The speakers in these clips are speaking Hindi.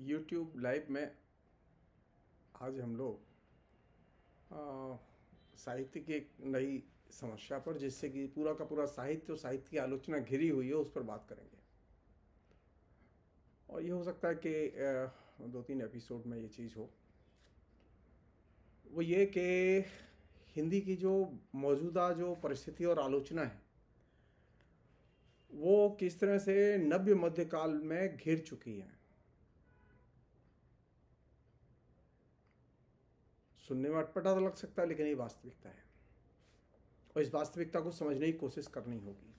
YouTube लाइव में आज हम लोग साहित्य की एक नई समस्या पर, जिससे कि पूरा का पूरा साहित्य और साहित्य की आलोचना घिरी हुई है, उस पर बात करेंगे। और ये हो सकता है कि 2-3 एपिसोड में ये चीज़ हो। वो ये कि हिंदी की जो मौजूदा जो परिस्थिति और आलोचना है, वो किस तरह से नव्य मध्यकाल में घिर चुकी है। सुनने में अटपटा तो लग सकता है, लेकिन ये वास्तविकता है और इस वास्तविकता को समझने की कोशिश करनी होगी।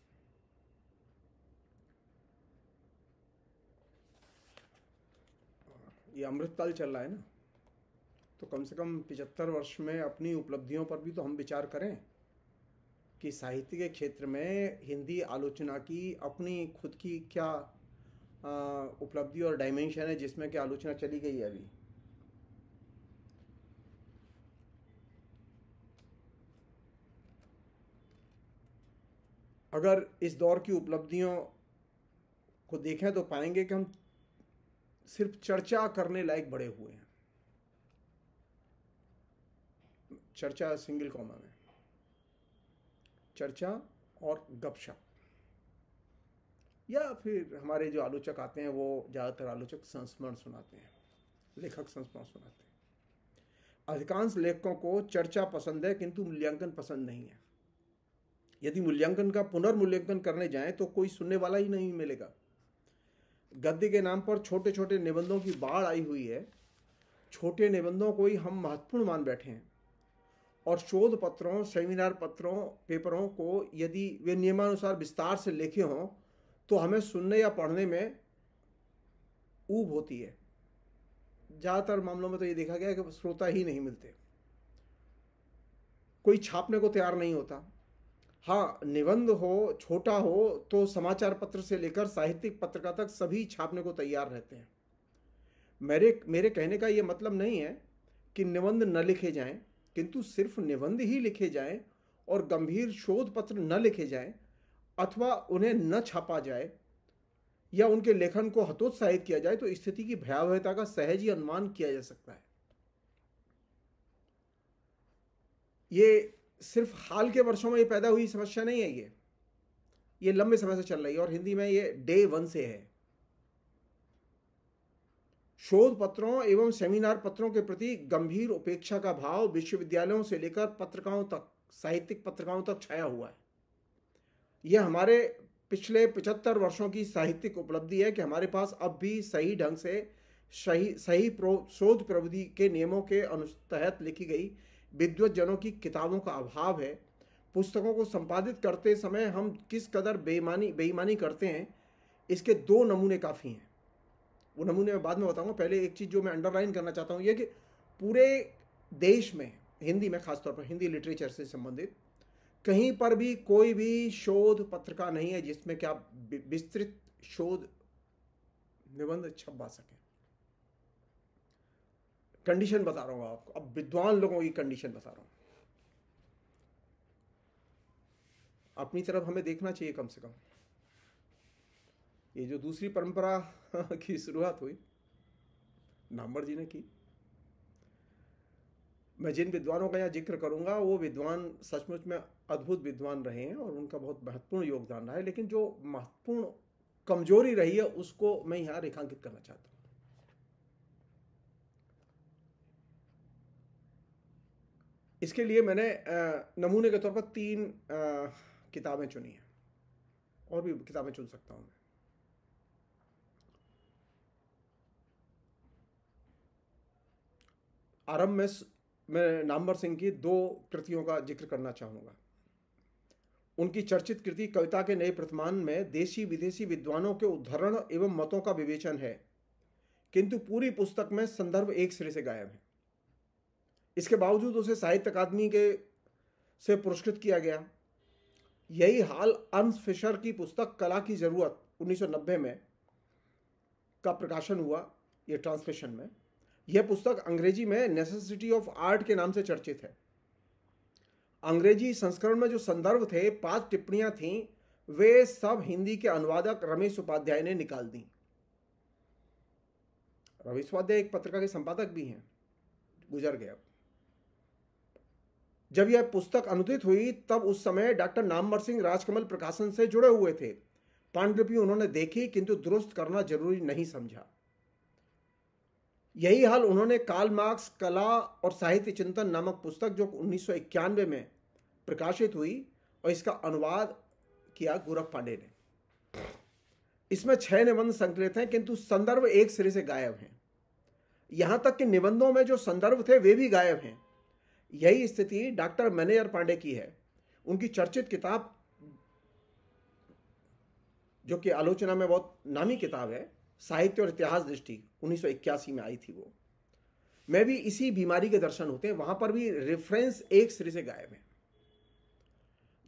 ये अमृतकाल चल रहा है ना, तो कम से कम 75 वर्ष में अपनी उपलब्धियों पर भी तो हम विचार करें कि साहित्य के क्षेत्र में हिंदी आलोचना की अपनी खुद की क्या उपलब्धि और डायमेंशन है, जिसमें कि आलोचना चली गई है अभी। अगर इस दौर की उपलब्धियों को देखें तो पाएंगे कि हम सिर्फ चर्चा करने लायक बड़े हुए हैं। चर्चा सिंगल कॉमा में, चर्चा और गपशप। या फिर हमारे जो आलोचक आते हैं वो ज़्यादातर आलोचक संस्मरण सुनाते हैं, लेखक संस्मरण सुनाते हैं। अधिकांश लेखकों को चर्चा पसंद है, किंतु मूल्यांकन पसंद नहीं है। यदि मूल्यांकन का पुनर्मूल्यांकन करने जाएं तो कोई सुनने वाला ही नहीं मिलेगा। गद्य के नाम पर छोटे छोटे निबंधों की बाढ़ आई हुई है। छोटे निबंधों को ही हम महत्वपूर्ण मान बैठे हैं, और शोध पत्रों, सेमिनार पत्रों, पेपरों को यदि वे नियमानुसार विस्तार से लिखे हों तो हमें सुनने या पढ़ने में ऊब होती है। ज़्यादातर मामलों में तो ये देखा गया है कि श्रोता ही नहीं मिलते, कोई छापने को तैयार नहीं होता। हाँ, निबंध हो, छोटा हो, तो समाचार पत्र से लेकर साहित्यिक पत्रिका तक सभी छापने को तैयार रहते हैं। मेरे कहने का ये मतलब नहीं है कि निबंध न लिखे जाएं, किंतु सिर्फ निबंध ही लिखे जाएं और गंभीर शोध पत्र न लिखे जाएं, अथवा उन्हें न छापा जाए या उनके लेखन को हतोत्साहित किया जाए, तो स्थिति की भयावहता का सहज ही अनुमान किया जा सकता है। ये सिर्फ हाल के वर्षों में ये पैदा हुई समस्या नहीं है, ये लंबे समय से चल रही है, और हिंदी में ये डे 1 से है। शोध पत्रों एवं सेमिनार पत्रों के प्रति गंभीर उपेक्षा का भाव विश्वविद्यालयों से लेकर पत्रिकाओं तक, साहित्यिक पत्रिकाओं तक छाया हुआ है। यह हमारे पिछले 75 वर्षों की साहित्यिक उपलब्धि है कि हमारे पास अब भी सही ढंग से सही शोध प्रविधि के नियमों के तहत लिखी गई विद्वज्जनों की किताबों का अभाव है। पुस्तकों को संपादित करते समय हम किस कदर बेईमानी करते हैं, इसके 2 नमूने काफ़ी हैं। वो नमूने मैं बाद में बताऊंगा। पहले एक चीज़ जो मैं अंडरलाइन करना चाहता हूँ, ये कि पूरे देश में, हिंदी में खासतौर पर, हिंदी लिटरेचर से संबंधित कहीं पर भी कोई भी शोध पत्रिका नहीं है जिसमें क्या विस्तृत शोध निबंध छपवा सके। कंडीशन बता रहा हूँ आपको, अब विद्वान लोगों की कंडीशन बता रहा हूँ। अपनी तरफ हमें देखना चाहिए कम से कम। ये जो दूसरी परंपरा की शुरुआत हुई नामवर जी ने की, मैं जिन विद्वानों का यहाँ जिक्र करूँगा वो विद्वान सचमुच में अद्भुत विद्वान रहे हैं और उनका बहुत महत्वपूर्ण योगदान रहा है, लेकिन जो महत्वपूर्ण कमजोरी रही है उसको मैं यहाँ रेखांकित करना चाहता हूँ। इसके लिए मैंने नमूने के तौर पर 3 किताबें चुनी हैं, और भी किताबें चुन सकता हूँ मैं। आरंभ में मैं नामवर सिंह की 2 कृतियों का जिक्र करना चाहूँगा। उनकी चर्चित कृति कविता के नए प्रतिमान में देशी विदेशी विद्वानों के उद्धरण एवं मतों का विवेचन है, किंतु पूरी पुस्तक में संदर्भ एक सिरे से गायब है। इसके बावजूद उसे साहित्य अकादमी से पुरस्कृत किया गया। यही हाल अर्न्स्ट फिशर की पुस्तक कला की जरूरत 1990 में का प्रकाशन हुआ, यह ट्रांसलेशन में। यह पुस्तक अंग्रेजी में नेसेसिटी ऑफ आर्ट के नाम से चर्चित है। अंग्रेजी संस्करण में जो संदर्भ थे, 5 टिप्पणियां थीं, वे सब हिंदी के अनुवादक रमेश उपाध्याय ने निकाल दी। रवीश वाद्य एक पत्रिका के संपादक भी हैं, गुजर गए अब। जब यह पुस्तक अनुदित हुई तब उस समय डॉक्टर नामवर सिंह राजकमल प्रकाशन से जुड़े हुए थे। पांडुलिपि उन्होंने देखी किंतु दुरुस्त करना जरूरी नहीं समझा। यही हाल उन्होंने कार्ल मार्क्स कला और साहित्य चिंतन नामक पुस्तक जो 1991 में प्रकाशित हुई और इसका अनुवाद किया गोरख पांडे ने। इसमें 6 निबंध संकलित हैं किंतु संदर्भ एक सिरे से गायब हैं। यहां तक कि निबंधों में जो संदर्भ थे वे भी गायब हैं। यही स्थिति डॉक्टर मैनेजर पांडे की है। उनकी चर्चित किताब जो कि आलोचना में बहुत नामी किताब है, साहित्य और इतिहास दृष्टि, 1981 में आई थी वो, में भी इसी बीमारी के दर्शन होते हैं। वहां पर भी रेफरेंस एक सिरे से गायब है।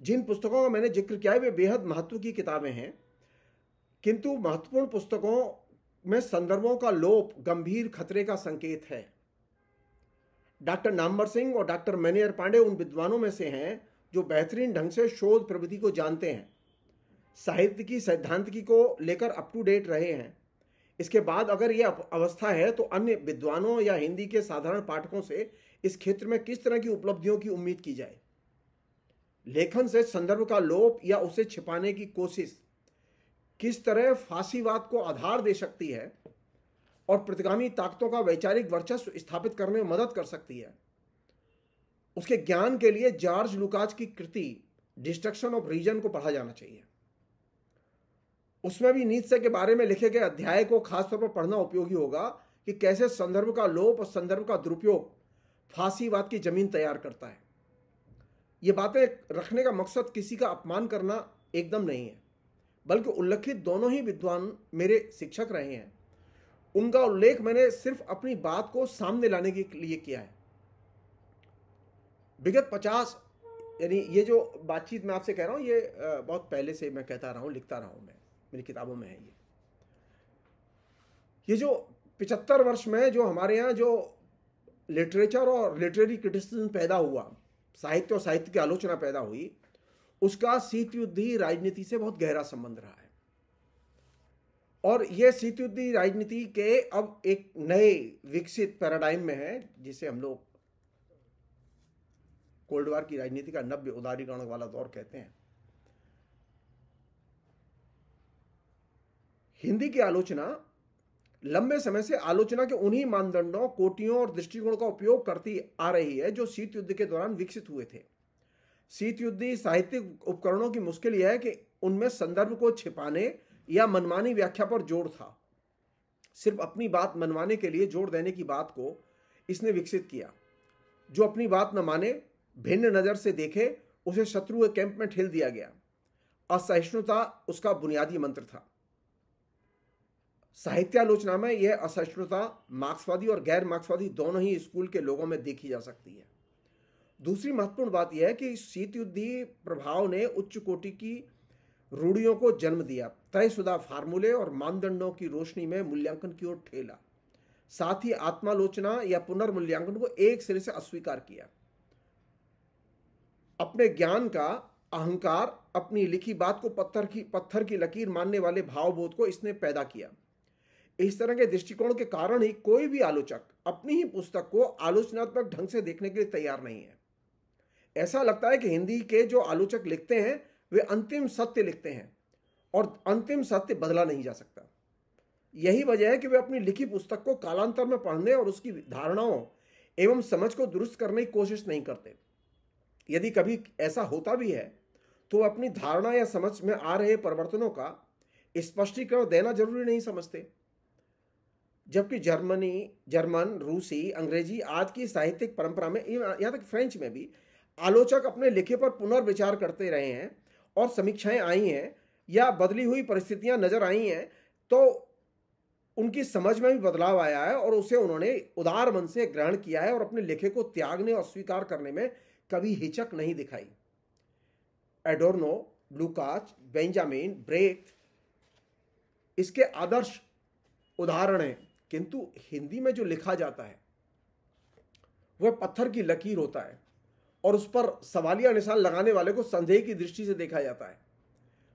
जिन पुस्तकों का मैंने जिक्र किया है वे बेहद महत्व की किताबें हैं, किंतु महत्वपूर्ण पुस्तकों में संदर्भों का लोप गंभीर खतरे का संकेत है। डॉक्टर नामवर सिंह और डॉक्टर मैनेजर पांडे उन विद्वानों में से हैं जो बेहतरीन ढंग से शोध प्रवृत्ति को जानते हैं, साहित्य की सैद्धांतिकी को लेकर अप टू डेट रहे हैं। इसके बाद अगर यह अवस्था है तो अन्य विद्वानों या हिंदी के साधारण पाठकों से इस क्षेत्र में किस तरह की उपलब्धियों की उम्मीद की जाए। लेखन से संदर्भ का लोप या उसे छिपाने की कोशिश किस तरह फासीवाद को आधार दे सकती है और प्रतिगामी ताकतों का वैचारिक वर्चस्व स्थापित करने में मदद कर सकती है, उसके ज्ञान के लिए जॉर्ज लुकाच की कृति डिस्ट्रक्शन ऑफ रीजन को पढ़ा जाना चाहिए। उसमें भी नीत्शे के बारे में लिखे गए अध्याय को खासतौर पर पढ़ना उपयोगी होगा कि कैसे संदर्भ का लोप और संदर्भ का दुरुपयोग फासीवाद की जमीन तैयार करता है। ये बातें रखने का मकसद किसी का अपमान करना एकदम नहीं है, बल्कि उल्लेखित दोनों ही विद्वान मेरे शिक्षक रहे हैं। उनका उल्लेख मैंने सिर्फ अपनी बात को सामने लाने के लिए किया है। विगत 50 यानी ये जो बातचीत मैं आपसे कह रहा हूँ ये बहुत पहले से मैं कहता रहा हूँ, लिखता रहा हूँ, मैं मेरी किताबों में है ये जो 75 वर्ष में जो हमारे यहाँ जो लिटरेचर और लिटरेरी क्रिटिसिज्म पैदा हुआ, साहित्य और साहित्य की आलोचना पैदा हुई, उसका शीतयुद्धीय राजनीति से बहुत गहरा संबंध रहा है। और यह शीतयुद्धीय राजनीति के अब एक नए विकसित पैराडाइम में है, जिसे हम लोग कोल्ड वार की राजनीति का नव्य उदारीकरण वाला दौर कहते हैं। हिंदी की आलोचना लंबे समय से आलोचना के उन्हीं मानदंडों, कोटियों और दृष्टिकोणों का उपयोग करती आ रही है जो शीत युद्ध के दौरान विकसित हुए थे। शीत युद्धीय साहित्यिक उपकरणों की मुश्किल यह है कि उनमें संदर्भ को छिपाने या मनमानी व्याख्या पर जोर था। सिर्फ अपनी बात मनवाने के लिए जोर देने की बात को इसने विकसित किया। जो अपनी बात न माने, भिन्न नजर से देखे, उसे शत्रु के कैंप में ठेल दिया गया। असहिष्णुता उसका बुनियादी मंत्र था। साहित्यालोचना में यह असहिष्णुता मार्क्सवादी और गैर मार्क्सवादी दोनों ही स्कूल के लोगों में देखी जा सकती है। दूसरी महत्वपूर्ण बात यह है कि शीतयुद्धीय प्रभाव ने उच्च कोटि की रूढ़ियों को जन्म दिया, तयशुदा फार्मूले और मानदंडों की रोशनी में मूल्यांकन की ओर ठेला, साथ ही आत्मालोचना या पुनर्मूल्यांकन को एक सिरे से अस्वीकार किया। अपने ज्ञान का अहंकार, अपनी लिखी बात को पत्थर की लकीर मानने वाले भावबोध को इसने पैदा किया। इस तरह के दृष्टिकोण के कारण ही कोई भी आलोचक अपनी ही पुस्तक को आलोचनात्मक ढंग से देखने के लिए तैयार नहीं है। ऐसा लगता है कि हिंदी के जो आलोचक लिखते हैं वे अंतिम सत्य लिखते हैं और अंतिम सत्य बदला नहीं जा सकता। यही वजह है कि वे अपनी लिखी पुस्तक को कालांतर में पढ़ने और उसकी धारणाओं एवं समझ को दुरुस्त करने की कोशिश नहीं करते। यदि कभी ऐसा होता भी है तो वे अपनी धारणा या समझ में आ रहे परिवर्तनों का स्पष्टीकरण देना जरूरी नहीं समझते। जबकि जर्मन, रूसी, अंग्रेजी आज की साहित्यिक परंपरा में, यहाँ तक फ्रेंच में भी आलोचक अपने लिखे पर पुनर्विचार करते रहे हैं और समीक्षाएं आई हैं या बदली हुई परिस्थितियां नजर आई हैं तो उनकी समझ में भी बदलाव आया है और उसे उन्होंने उदार मन से ग्रहण किया है और अपने लिखे को त्यागने और स्वीकार करने में कभी हिचक नहीं दिखाई। एडोर्नो, लुकाच, बेंजामिन, ब्रेख्त इसके आदर्श उदाहरण हैं। किंतु हिंदी में जो लिखा जाता है वह पत्थर की लकीर होता है और उस पर सवालिया निशान लगाने वाले को संदेह की दृष्टि से देखा जाता है,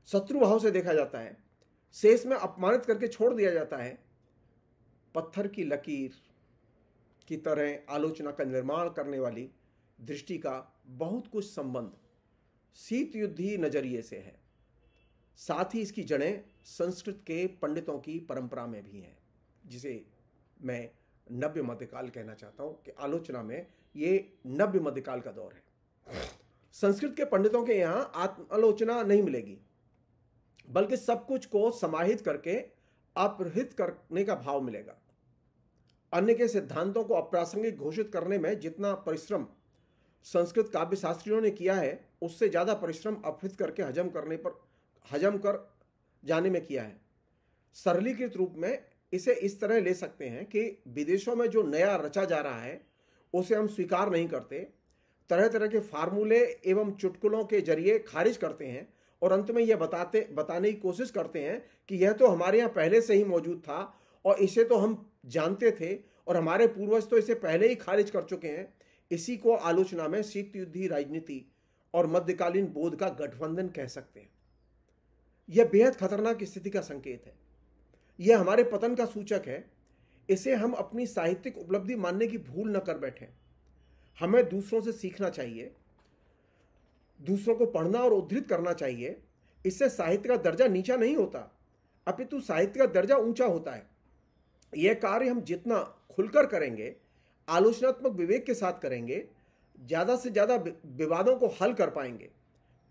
शत्रु भाव से देखा जाता है, शेष में अपमानित करके छोड़ दिया जाता है। पत्थर की लकीर की तरह आलोचना का निर्माण करने वाली दृष्टि का बहुत कुछ संबंध शीत युद्धीय नजरिए से है। साथ ही इसकी जड़ें संस्कृत के पंडितों की परंपरा में भी हैं, जिसे मैं नव्य मध्यकाल कहना चाहता हूं कि आलोचना में ये नव्य मध्यकाल का दौर है। संस्कृत के पंडितों के यहां आत्मालोचना नहीं मिलेगी, बल्कि सब कुछ को समाहित करके अपहृत करने का भाव मिलेगा। अन्य के सिद्धांतों को अप्रासंगिक घोषित करने में जितना परिश्रम संस्कृत काव्य शास्त्रियों ने किया है, उससे ज्यादा परिश्रम अपहृत करके हजम कर जाने में किया है। सरलीकृत रूप में इसे इस तरह ले सकते हैं कि विदेशों में जो नया रचा जा रहा है उसे हम स्वीकार नहीं करते, तरह तरह के फार्मूले एवं चुटकुलों के जरिए खारिज करते हैं और अंत में यह बताने की कोशिश करते हैं कि यह तो हमारे यहाँ पहले से ही मौजूद था और इसे तो हम जानते थे और हमारे पूर्वज तो इसे पहले ही खारिज कर चुके हैं। इसी को आलोचना में शीत युद्धीय राजनीति और मध्यकालीन बोध का गठबंधन कह सकते हैं। यह बेहद खतरनाक स्थिति का संकेत है। यह हमारे पतन का सूचक है। इसे हम अपनी साहित्यिक उपलब्धि मानने की भूल न कर बैठे। हमें दूसरों से सीखना चाहिए, दूसरों को पढ़ना और उद्धृत करना चाहिए। इससे साहित्य का दर्जा नीचा नहीं होता, अपितु साहित्य का दर्जा ऊंचा होता है। यह कार्य हम जितना खुलकर करेंगे, आलोचनात्मक विवेक के साथ करेंगे, ज्यादा से ज्यादा विवादों को हल कर पाएंगे,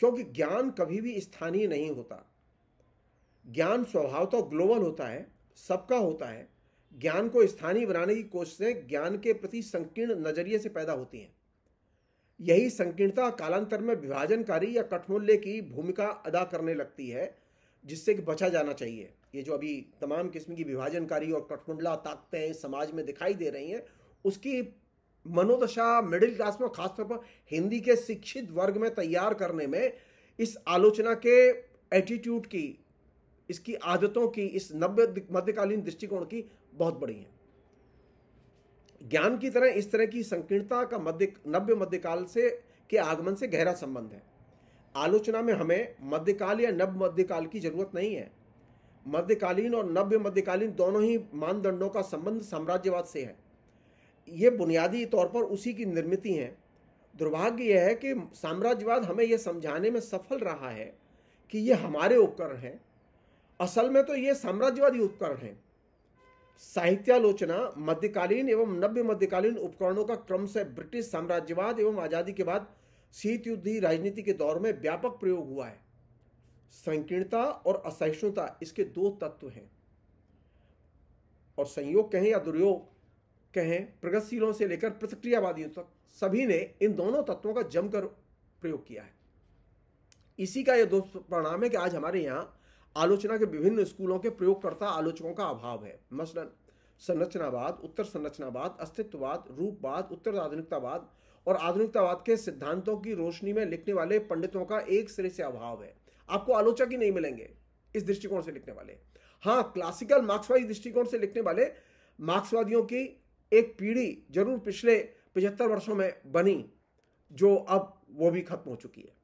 क्योंकि ज्ञान कभी भी स्थानीय नहीं होता। ज्ञान स्वभावतः ग्लोबल होता है, सबका होता है। ज्ञान को स्थानीय बनाने की कोशिशें ज्ञान के प्रति संकीर्ण नजरिए से पैदा होती हैं। यही संकीर्णता कालांतर में विभाजनकारी या कठमूल्य की भूमिका अदा करने लगती है, जिससे कि बचा जाना चाहिए। ये जो अभी तमाम किस्म की विभाजनकारी और कठमुंडला ताकतें समाज में दिखाई दे रही हैं, उसकी मनोदशा मिडिल क्लास में, खासतौर पर हिंदी के शिक्षित वर्ग में तैयार करने में इस आलोचना के एटीट्यूड की, इसकी आदतों की, इस नव्य मध्यकालीन दृष्टिकोण की बहुत बड़ी है। ज्ञान की तरह इस तरह की संकीर्णता का नव्य मध्यकाल से के आगमन से गहरा संबंध है। आलोचना में हमें मध्यकाल या नव मध्यकाल की जरूरत नहीं है। मध्यकालीन और नव्य मध्यकालीन दोनों ही मानदंडों का संबंध साम्राज्यवाद से है। ये बुनियादी तौर पर उसी की निर्मित है। दुर्भाग्य यह है कि साम्राज्यवाद हमें यह समझाने में सफल रहा है कि ये हमारे उपकरण हैं। असल में तो ये साम्राज्यवादी उपकरण हैं। साहित्यालोचना मध्यकालीन एवं नव्य मध्यकालीन उपकरणों का क्रम से ब्रिटिश साम्राज्यवाद एवं आजादी के बाद शीत युद्धीय राजनीति के दौर में व्यापक प्रयोग हुआ है। संकीर्णता और असहिष्णुता इसके दो तत्व हैं, और संयोग कहें या दुर्योग कहें, प्रगतिशीलों से लेकर प्रतिक्रियावादियों तक सभी ने इन दोनों तत्वों का जमकर प्रयोग किया है। इसी का यह दुष्परिणाम है कि आज हमारे यहाँ आलोचना के विभिन्न स्कूलों के प्रयोगकर्ता आलोचकों का अभाव है। मसलन संरचनावाद, उत्तर संरचनावाद, अस्तित्ववाद, रूपवाद, उत्तर आधुनिकतावाद और आधुनिकतावाद के सिद्धांतों की रोशनी में लिखने वाले पंडितों का एक सिरे से अभाव है। आपको आलोचक ही नहीं मिलेंगे इस दृष्टिकोण से लिखने वाले। हाँ, क्लासिकल मार्क्सवादी दृष्टिकोण से लिखने वाले मार्क्सवादियों की एक पीढ़ी जरूर पिछले 75 वर्षों में बनी, जो अब वो भी खत्म हो चुकी है,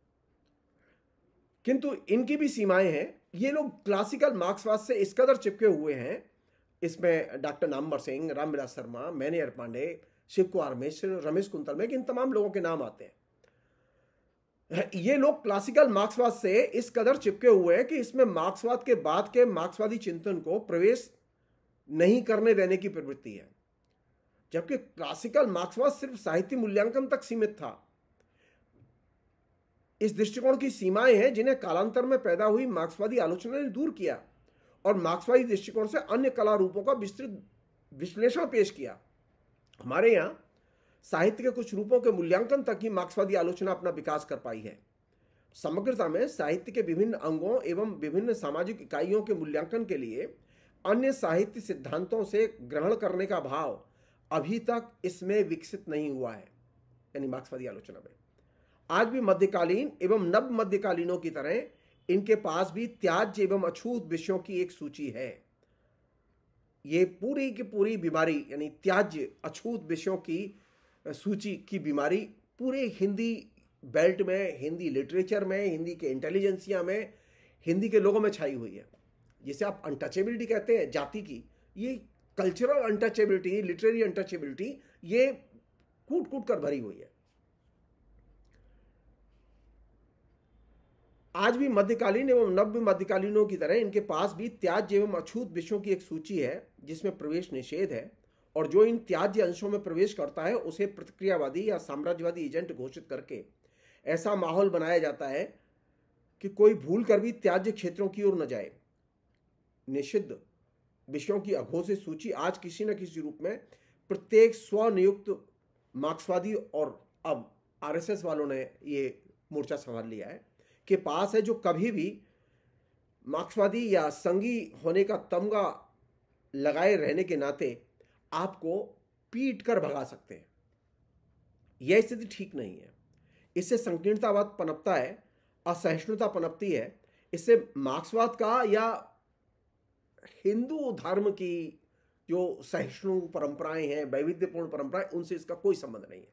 किंतु इनकी भी सीमाएं हैं। ये लोग क्लासिकल मार्क्सवाद से इस कदर चिपके हुए हैं, इसमें डॉक्टर नामवर सिंह, रामविलास शर्मा, मैनेयर पांडे, शिव कुमार मिश्र, रमेश कुंतल में, इन तमाम लोगों के नाम आते हैं। ये लोग क्लासिकल मार्क्सवाद से इस कदर चिपके हुए हैं कि इसमें मार्क्सवाद के बाद के मार्क्सवादी चिंतन को प्रवेश नहीं करने देने की प्रवृत्ति है, जबकि क्लासिकल मार्क्सवाद सिर्फ साहित्य मूल्यांकन तक सीमित था। इस दृष्टिकोण की सीमाएं हैं जिन्हें कालांतर में पैदा हुई मार्क्सवादी आलोचना ने दूर किया और मार्क्सवादी दृष्टिकोण से अन्य कला रूपों का विस्तृत विश्लेषण पेश किया। हमारे यहाँ साहित्य के कुछ रूपों के मूल्यांकन तक ही मार्क्सवादी आलोचना अपना विकास कर पाई है। समग्रता में साहित्य के विभिन्न अंगों एवं विभिन्न सामाजिक इकाइयों के मूल्यांकन के लिए अन्य साहित्य सिद्धांतों से ग्रहण करने का भाव अभी तक इसमें विकसित नहीं हुआ है, यानी मार्क्सवादी आलोचना में। आज भी मध्यकालीन एवं नव मध्यकालीनों की तरह इनके पास भी त्याज्य एवं अछूत विषयों की एक सूची है। ये पूरी की पूरी बीमारी, यानी त्याज्य अछूत विषयों की सूची की बीमारी पूरे हिंदी बेल्ट में, हिंदी लिटरेचर में, हिंदी के इंटेलिजेंसिया में, हिंदी के लोगों में छाई हुई है। जिसे आप अनटचेबिलिटी कहते हैं जाति की, ये कल्चरल अनटचेबिलिटी, लिटरेरी अनटचेबिलिटी, ये कूट कूट कर भरी हुई है। आज भी मध्यकालीन एवं नव्य मध्यकालीनों की तरह इनके पास भी त्याज्य एवं अछूत विषयों की एक सूची है जिसमें प्रवेश निषेध है, और जो इन त्याज्य अंशों में प्रवेश करता है उसे प्रतिक्रियावादी या साम्राज्यवादी एजेंट घोषित करके ऐसा माहौल बनाया जाता है कि कोई भूल कर भी त्याज्य क्षेत्रों की ओर न जाए। निषिद्ध विषयों की अघोषित सूची आज किसी न किसी रूप में प्रत्येक स्वनियुक्त मार्क्सवादी, और अब आरएसएस वालों ने ये मोर्चा संभाल लिया है, के पास है, जो कभी भी मार्क्सवादी या संघी होने का तमगा लगाए रहने के नाते आपको पीट कर भगा सकते हैं। यह स्थिति ठीक नहीं है। इससे संकीर्णतावाद पनपता है, असहिष्णुता पनपती है। इससे मार्क्सवाद का या हिंदू धर्म की जो सहिष्णु परंपराएं हैं, वैविध्यपूर्ण परंपराएं, उनसे इसका कोई संबंध नहीं है।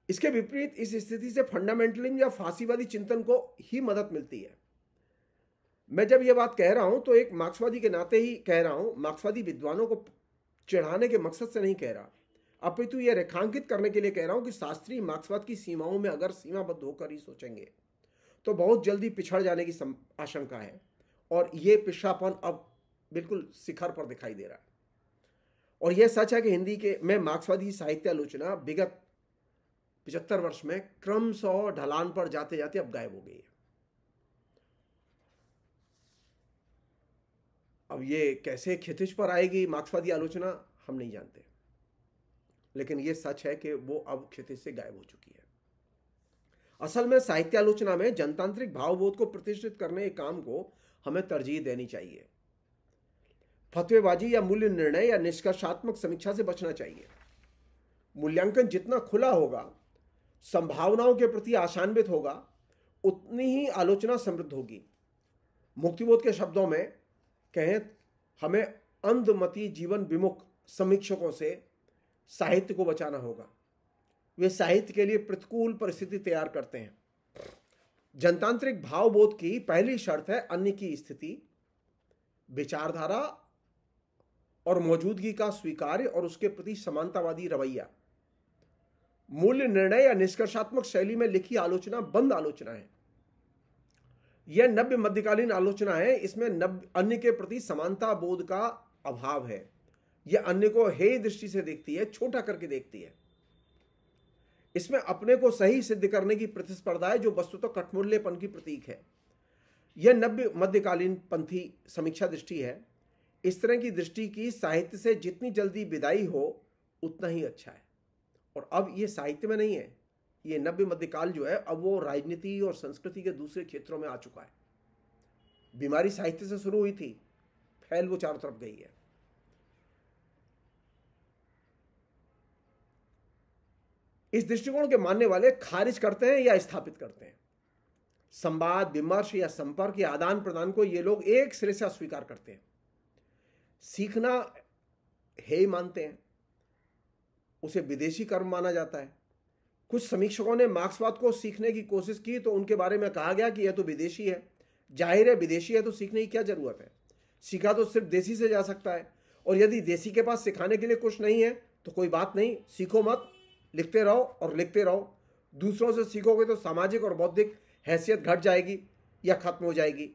इसके विपरीत इस स्थिति से फंडामेंटलिज्म या फांसीवादी चिंतन को ही मदद मिलती है। मैं जब यह बात कह रहा हूं तो एक मार्क्सवादी के नाते ही कह रहा हूं, मार्क्सवादी विद्वानों को चिढ़ाने के मकसद से नहीं कह रहा, अपितु यह रेखांकित करने के लिए कह रहा हूं कि शास्त्रीय मार्क्सवाद की सीमाओं में अगर सीमाबद्ध होकर ही सोचेंगे तो बहुत जल्दी पिछड़ जाने की आशंका है, और यह पिछड़ापन अब बिल्कुल शिखर पर दिखाई दे रहा है। और यह सच है कि हिंदी के में मार्क्सवादी साहित्य आलोचना विगत 75 वर्ष में क्रमशः ढलान पर जाते जाते अब गायब हो गई है। अब ये कैसे क्षितिज पर आएगी मार्क्सवादी आलोचना, हम नहीं जानते, लेकिन यह सच है कि वो अब क्षितिज से गायब हो चुकी है। असल में साहित्य आलोचना में जनतांत्रिक भावबोध को प्रतिष्ठित करने के काम को हमें तरजीह देनी चाहिए। फतवेबाजी या मूल्य निर्णय या निष्कर्षात्मक समीक्षा से बचना चाहिए। मूल्यांकन जितना खुला होगा, संभावनाओं के प्रति आशान्वित होगा, उतनी ही आलोचना समृद्ध होगी। मुक्तिबोध के शब्दों में कहें, हमें अंधमती जीवन विमुख समीक्षकों से साहित्य को बचाना होगा। वे साहित्य के लिए प्रतिकूल परिस्थिति तैयार करते हैं। जनतांत्रिक भावबोध की पहली शर्त है अन्य की स्थिति, विचारधारा और मौजूदगी का स्वीकार्य और उसके प्रति समानतावादी रवैया। मूल्य निर्णय या निष्कर्षात्मक शैली में लिखी आलोचना बंद आलोचना है। यह नव्य मध्यकालीन आलोचना है। इसमें अन्य के प्रति समानता बोध का अभाव है। यह अन्य को हेय दृष्टि से देखती है, छोटा करके देखती है। इसमें अपने को सही सिद्ध करने की प्रतिस्पर्धा है, जो वस्तुतः कठमूल्यपन की प्रतीक है। यह नव्य मध्यकालीन पंथी समीक्षा दृष्टि है। इस तरह की दृष्टि की साहित्य से जितनी जल्दी विदाई हो उतना ही अच्छा है। और अब ये साहित्य में नहीं है, ये नव्य मध्यकाल जो है अब वो राजनीति और संस्कृति के दूसरे क्षेत्रों में आ चुका है। बीमारी साहित्य से शुरू हुई थी, फैल वो चारों तरफ गई है। इस दृष्टिकोण के मानने वाले खारिज करते हैं या स्थापित करते हैं। संवाद, विमर्श या संपर्क या आदान प्रदान को ये लोग एक सिरे से अस्वीकार करते हैं। सीखना हेय मानते हैं, उसे विदेशी कर्म माना जाता है। कुछ समीक्षकों ने मार्क्सवाद को सीखने की कोशिश की तो उनके बारे में कहा गया कि यह तो विदेशी है। जाहिर है, विदेशी है तो सीखने की क्या जरूरत है, सीखा तो सिर्फ देसी से जा सकता है। और यदि देसी के पास सिखाने के लिए कुछ नहीं है तो कोई बात नहीं, सीखो मत, लिखते रहो और लिखते रहो। दूसरों से सीखोगे तो सामाजिक और बौद्धिक हैसियत घट जाएगी या खत्म हो जाएगी।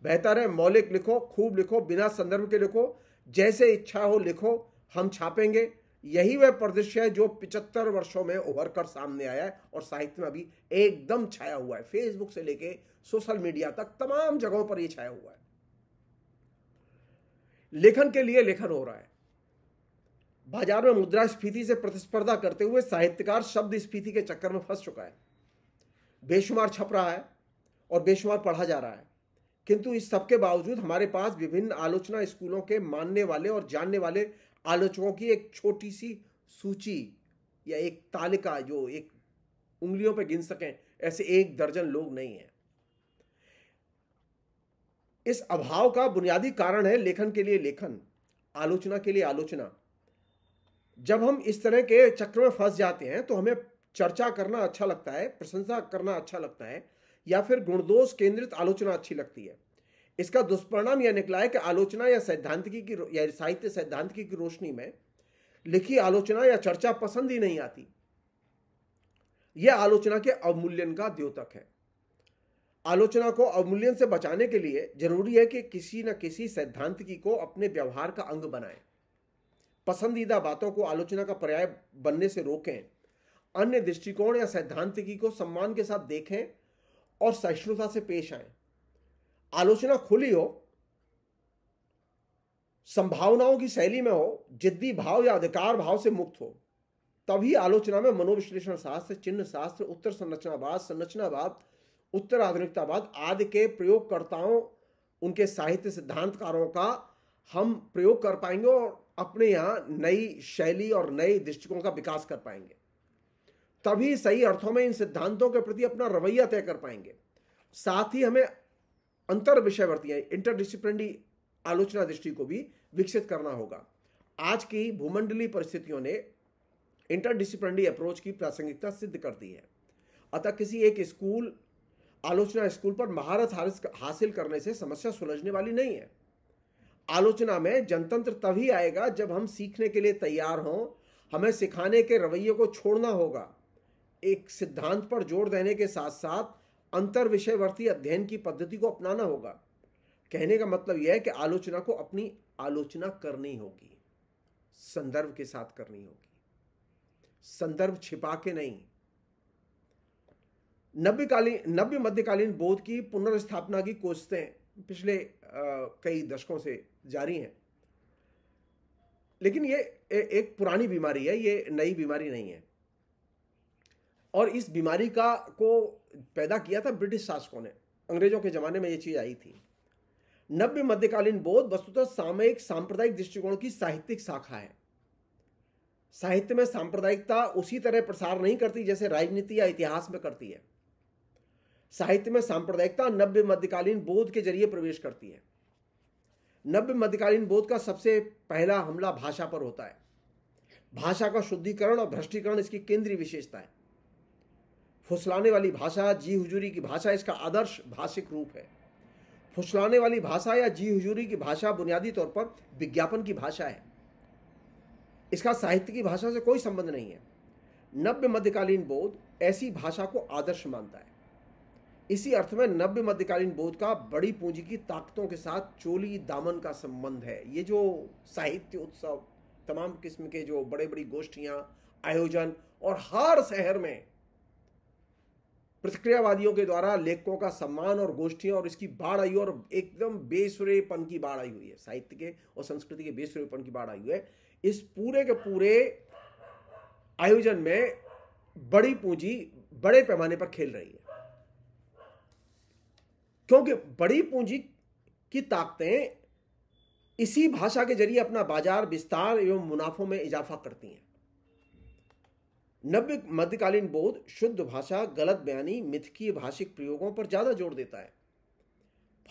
बेहतर है मौलिक लिखो, खूब लिखो, बिना संदर्भ के लिखो, जैसे इच्छा हो लिखो, हम छापेंगे। यही वह परिदृश्य है जो 75 वर्षों में उभर कर सामने आया है और साहित्य में अभी एकदम छाया हुआ है। फेसबुक से लेके सोशल मीडिया तक तमाम जगहों पर यह छाया हुआ है। लेखन के लिए लेखन हो रहा है। बाजार में मुद्रास्फीति से प्रतिस्पर्धा करते हुए साहित्यकार शब्द स्फीति के चक्कर में फंस चुका है। बेशुमार छप रहा है और बेशुमार पढ़ा जा रहा है, किंतु इस सबके बावजूद हमारे पास विभिन्न आलोचना स्कूलों के मानने वाले और जानने वाले आलोचकों की एक छोटी सी सूची या एक तालिका, जो एक उंगलियों पर गिन सकें ऐसे 1 दर्जन लोग नहीं हैं। इस अभाव का बुनियादी कारण है लेखन के लिए लेखन, आलोचना के लिए आलोचना। जब हम इस तरह के चक्र में फंस जाते हैं तो हमें चर्चा करना अच्छा लगता है, प्रशंसा करना अच्छा लगता है, या फिर गुणदोष केंद्रित आलोचना अच्छी लगती है। इसका दुष्परिणाम यह निकला है कि आलोचना या साहित्य सैद्धांतिकी की रोशनी में लिखी आलोचना या चर्चा पसंद ही नहीं आती। यह आलोचना के अवमूल्यन का द्योतक है। आलोचना को अवमूल्यन से बचाने के लिए जरूरी है कि किसी न किसी सैद्धांतिकी को अपने व्यवहार का अंग बनाएं, पसंदीदा बातों को आलोचना का पर्याय बनने से रोकें, अन्य दृष्टिकोण या सैद्धांतिकी को सम्मान के साथ देखें और सहिष्णुता से पेश आएं। आलोचना खुली हो, संभावनाओं की शैली में हो, जिद्दी भाव या अधिकार भाव से मुक्त हो, तभी आलोचना में मनोविश्लेषण शास्त्र, चिन्ह शास्त्र, उत्तर संरचनावाद, उत्तर आधुनिकतावाद आदि के प्रयोगकर्ताओं, उनके साहित्य सिद्धांतकारों का हम प्रयोग कर पाएंगे और अपने यहां नई शैली और नए दृष्टिकोण का विकास कर पाएंगे। तभी सही अर्थों में इन सिद्धांतों के प्रति अपना रवैया तय कर पाएंगे। साथ ही हमें अंतर विषयवर्ती इंटरडिसिप्लिनरी आलोचना दृष्टि को भी विकसित करना होगा। आज की भूमंडलीय परिस्थितियों ने इंटरडिसिप्लिनरी अप्रोच की प्रासंगिकता सिद्ध कर दी है। अतः किसी एक आलोचना स्कूल पर महारत हासिल करने से समस्या सुलझने वाली नहीं है। आलोचना में जनतंत्र तभी आएगा जब हम सीखने के लिए तैयार हों। हमें सिखाने के रवैये को छोड़ना होगा। एक सिद्धांत पर जोर देने के साथ साथ अंतर विषयवर्ती अध्ययन की पद्धति को अपनाना होगा। कहने का मतलब यह है कि आलोचना को अपनी आलोचना करनी होगी, संदर्भ के साथ करनी होगी, संदर्भ छिपा के नहीं। नव्य मध्यकालीन बोध की पुनर्स्थापना की कोशिशें पिछले कई दशकों से जारी हैं, लेकिन ये एक पुरानी बीमारी है, ये नई बीमारी नहीं है। और इस बीमारी को पैदा किया था ब्रिटिश शासकों ने। अंग्रेजों के जमाने में ये चीज आई थी। नव्य मध्यकालीन बोध वस्तुतः सामयिक सांप्रदायिक दृष्टिकोण की साहित्यिक शाखा है। साहित्य में सांप्रदायिकता उसी तरह प्रसार नहीं करती जैसे राजनीति या इतिहास में करती है। साहित्य में सांप्रदायिकता नव्य मध्यकालीन बोध के जरिए प्रवेश करती है। नव्य मध्यकालीन बोध का सबसे पहला हमला भाषा पर होता है। भाषा का शुद्धिकरण और भ्रष्टीकरण इसकी केंद्रीय विशेषता है। फुसलाने वाली भाषा, जी हुजूरी की भाषा इसका आदर्श भाषिक रूप है। फुसलाने वाली भाषा या जी हुजूरी की भाषा बुनियादी तौर पर विज्ञापन की भाषा है। इसका साहित्य की भाषा से कोई संबंध नहीं है। नव्य मध्यकालीन बोध ऐसी भाषा को आदर्श मानता है। इसी अर्थ में नव्य मध्यकालीन बोध का बड़ी पूंजी की ताकतों के साथ चोली दामन का संबंध है। ये जो साहित्य उत्सव, तमाम किस्म के जो बड़े बड़ी गोष्ठियां, आयोजन, और हर शहर में प्रतिक्रियावादियों के द्वारा लेखकों का सम्मान और गोष्ठियां, और इसकी बाढ़ आई और एकदम बेसुरेपन की बाढ़ आई हुई है। साहित्य के और संस्कृति के बेसुरेपन की बाढ़ आई हुई है। इस पूरे के पूरे आयोजन में बड़ी पूंजी बड़े पैमाने पर खेल रही है, क्योंकि बड़ी पूंजी की ताकतें इसी भाषा के जरिए अपना बाजार विस्तार एवं मुनाफों में इजाफा करती हैं। नव्य मध्यकालीन बोध शुद्ध भाषा, गलत बयानी, मिथकीय भाषिक प्रयोगों पर ज्यादा जोर देता है।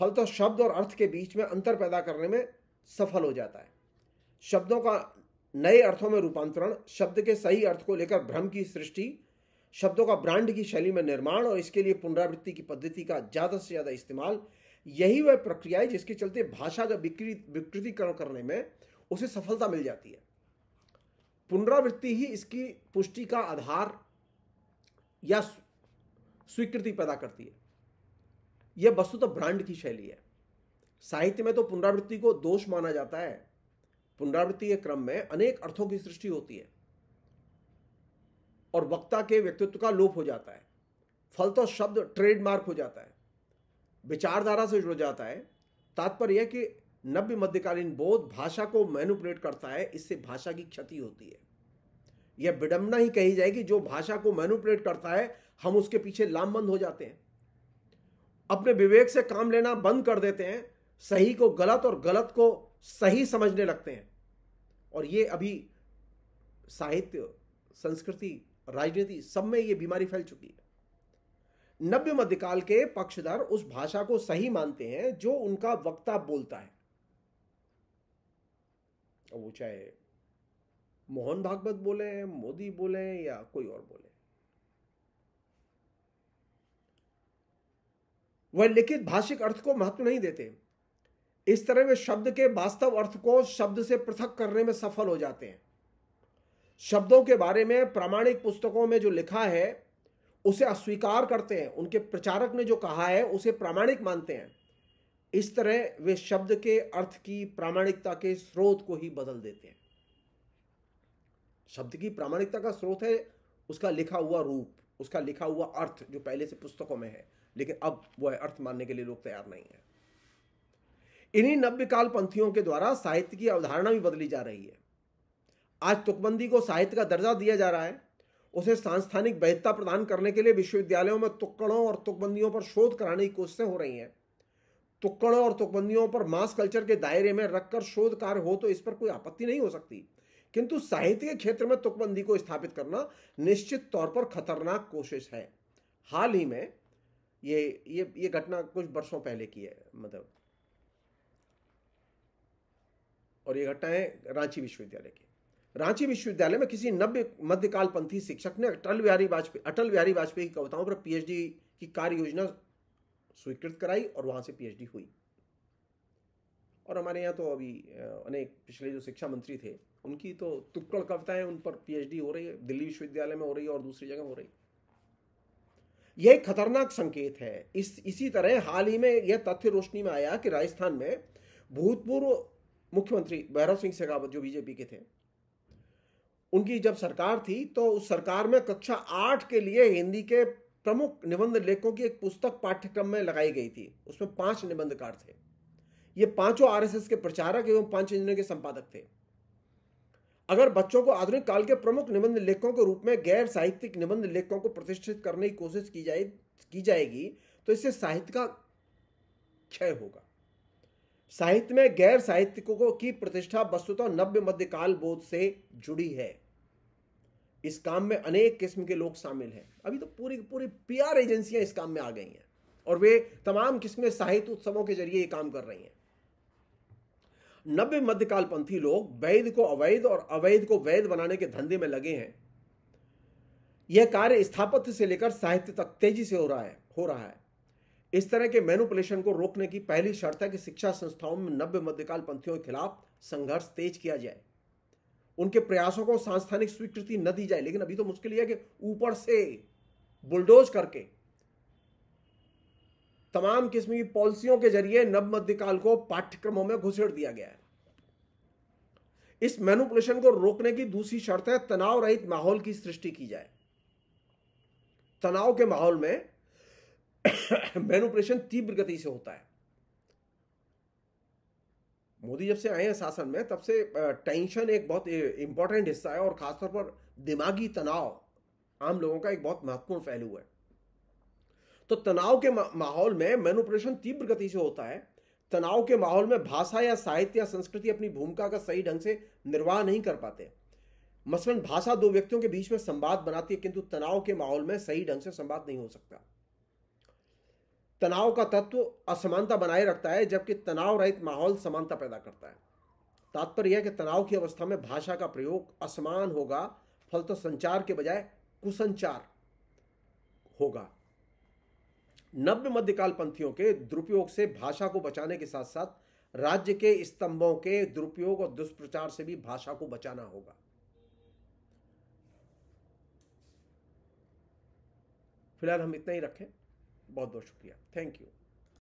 फलतः शब्द और अर्थ के बीच में अंतर पैदा करने में सफल हो जाता है। शब्दों का नए अर्थों में रूपांतरण, शब्द के सही अर्थ को लेकर भ्रम की सृष्टि, शब्दों का ब्रांड की शैली में निर्माण और इसके लिए पुनरावृत्ति की पद्धति का ज्यादा से ज्यादा इस्तेमाल, यही वह प्रक्रिया है जिसके चलते भाषा का विकृतीकरण करने में उसे सफलता मिल जाती है। पुनरावृत्ति ही इसकी पुष्टि का आधार या स्वीकृति पैदा करती है। यह वस्तुतः ब्रांड की शैली है। साहित्य में तो पुनरावृत्ति को दोष माना जाता है। पुनरावृत्ति के क्रम में अनेक अर्थों की सृष्टि होती है और वक्ता के व्यक्तित्व का लोप हो जाता है। फलतः शब्द ट्रेडमार्क हो जाता है, विचारधारा से जुड़ जाता है। तात्पर्य यह कि नव्य मध्यकालीन बोध भाषा को मैनिपुलेट करता है, इससे भाषा की क्षति होती है। यह विडंबना ही कही जाएगी, जो भाषा को मैनिपुलेट करता है हम उसके पीछे लामबंद हो जाते हैं, अपने विवेक से काम लेना बंद कर देते हैं, सही को गलत और गलत को सही समझने लगते हैं। और ये अभी साहित्य, संस्कृति, राजनीति सब में ये बीमारी फैल चुकी है। नव्य मध्यकाल के पक्षधर उस भाषा को सही मानते हैं जो उनका वक्ता बोलता है, वो चाहे मोहन भागवत बोले, मोदी बोले या कोई और बोले। वह लिखित भाषिक अर्थ को महत्व नहीं देते। इस तरह वे शब्द के वास्तव अर्थ को शब्द से पृथक करने में सफल हो जाते हैं। शब्दों के बारे में प्रामाणिक पुस्तकों में जो लिखा है उसे अस्वीकार करते हैं, उनके प्रचारक ने जो कहा है उसे प्रामाणिक मानते हैं। इस तरह वे शब्द के अर्थ की प्रामाणिकता के स्रोत को ही बदल देते हैं। शब्द की प्रामाणिकता का स्रोत है उसका लिखा हुआ रूप, उसका लिखा हुआ अर्थ जो पहले से पुस्तकों में है, लेकिन अब वह अर्थ मानने के लिए लोग तैयार नहीं है। इन्हीं नव्यकाल पंथियों के द्वारा साहित्य की अवधारणा भी बदली जा रही है। आज तुकबंदी को साहित्य का दर्जा दिया जा रहा है। उसे सांस्थानिक वैधता प्रदान करने के लिए विश्वविद्यालयों में तुक्कड़ों और तुकबंदियों पर शोध कराने की कोशिशें हो रही हैं। तुक्कड़ों और तुकबंदियों पर मास कल्चर के दायरे में रखकर शोध कार्य हो तो इस पर कोई आपत्ति नहीं हो सकती, किंतु साहित्य के क्षेत्र में तुकबंदी को स्थापित करना निश्चित तौर पर खतरनाक कोशिश है। हाल ही में ये घटना कुछ वर्षों पहले की है, मतलब, और ये घटना है रांची विश्वविद्यालय की। रांची विश्वविद्यालय में किसी नव्य मध्यकाल पंथी शिक्षक ने अटल बिहारी वाजपेयी की कविताओं पर पीएचडी की कार्य योजना स्वीकृत कराई और वहां से पीएचडी हुई। और हमारे यहाँ तो अभी अनेक पिछले जो शिक्षा मंत्री थे उनकी तो तुक्कड़ कविताएं, उन पर पीएचडी हो रही है, दिल्ली विश्वविद्यालय में हो रही है और दूसरी जगह हो रही है। यह एक खतरनाक संकेत है। इसी तरह हाल ही में यह तथ्य रोशनी में आया कि राजस्थान में भूतपूर्व मुख्यमंत्री भैरव सिंह शेखावत जो बीजेपी के थे, उनकी जब सरकार थी तो उस सरकार में कक्षा 8 के लिए हिंदी के प्रमुख निबंध लेखकों की एक पुस्तक पाठ्यक्रम में लगाई गई थी। उसमें 5 निबंधकार थे। ये पांचों आरएसएस के प्रचारक एवं पांचजन्य के संपादक थे। अगर बच्चों को आधुनिक काल के प्रमुख निबंध लेखकों के रूप में गैर साहित्यिक निबंध लेखकों को प्रतिष्ठित करने की कोशिश की जाएगी तो इससे साहित्य का क्षय होगा। साहित्य में गैर साहित्यिकों की प्रतिष्ठा वस्तुतः नव्य मध्यकाल बोध से जुड़ी है। इस काम में अनेक किस्म के लोग शामिल हैं। अभी तो पूरी पूरी पीआर एजेंसियां इस काम में आ गई हैं और वे तमाम किस्म के साहित्य उत्सवों के जरिए ये काम कर रही हैं। नव्य मध्यकाल पंथी लोग वैध को अवैध और अवैध को वैध बनाने के धंधे में लगे हैं। यह कार्य स्थापत्य से लेकर साहित्य तक तेजी से हो रहा है। इस तरह के मैनिपुलेशन को रोकने की पहली शर्त है कि शिक्षा संस्थाओं में नव्य मध्यकाल पंथियों के खिलाफ संघर्ष तेज किया जाए, उनके प्रयासों को सांस्थानिक स्वीकृति न दी जाए। लेकिन अभी तो मुश्किल यह है कि ऊपर से बुलडोज करके तमाम किस्म की पॉलिसियों के जरिए नव मध्यकाल को पाठ्यक्रमों में घुसेड़ दिया गया है। इस मैनिपुलेशन को रोकने की दूसरी शर्त है तनाव रहित माहौल की सृष्टि की जाए। तनाव के माहौल में मैनिपुलेशन तीव्र गति से होता है। मोदी जब से आए हैं शासन में तब से टेंशन एक बहुत इंपॉर्टेंट हिस्सा है और खासतौर पर दिमागी तनाव आम लोगों का एक बहुत महत्वपूर्ण पहलू है। तो तनाव के माहौल में मैनिपुलेशन तीव्र गति से होता है। तनाव के माहौल में भाषा या साहित्य या संस्कृति अपनी भूमिका का सही ढंग से निर्वाह नहीं कर पाते। मसलन भाषा दो व्यक्तियों के बीच में संवाद बनाती है, किंतु तनाव के माहौल में सही ढंग से संवाद नहीं हो सकता। तनाव का तत्व असमानता बनाए रखता है, जबकि तनाव रहित माहौल समानता पैदा करता है। तात्पर्य यह कि तनाव की अवस्था में भाषा का प्रयोग असमान होगा, फलतः संचार के बजाय कुसंचार होगा। नव्य मध्यकाल पंथियों के दुरुपयोग से भाषा को बचाने के साथ साथ राज्य के स्तंभों के दुरुपयोग और दुष्प्रचार से भी भाषा को बचाना होगा। फिलहाल हम इतना ही रखें। बहुत बहुत शुक्रिया। Thank you.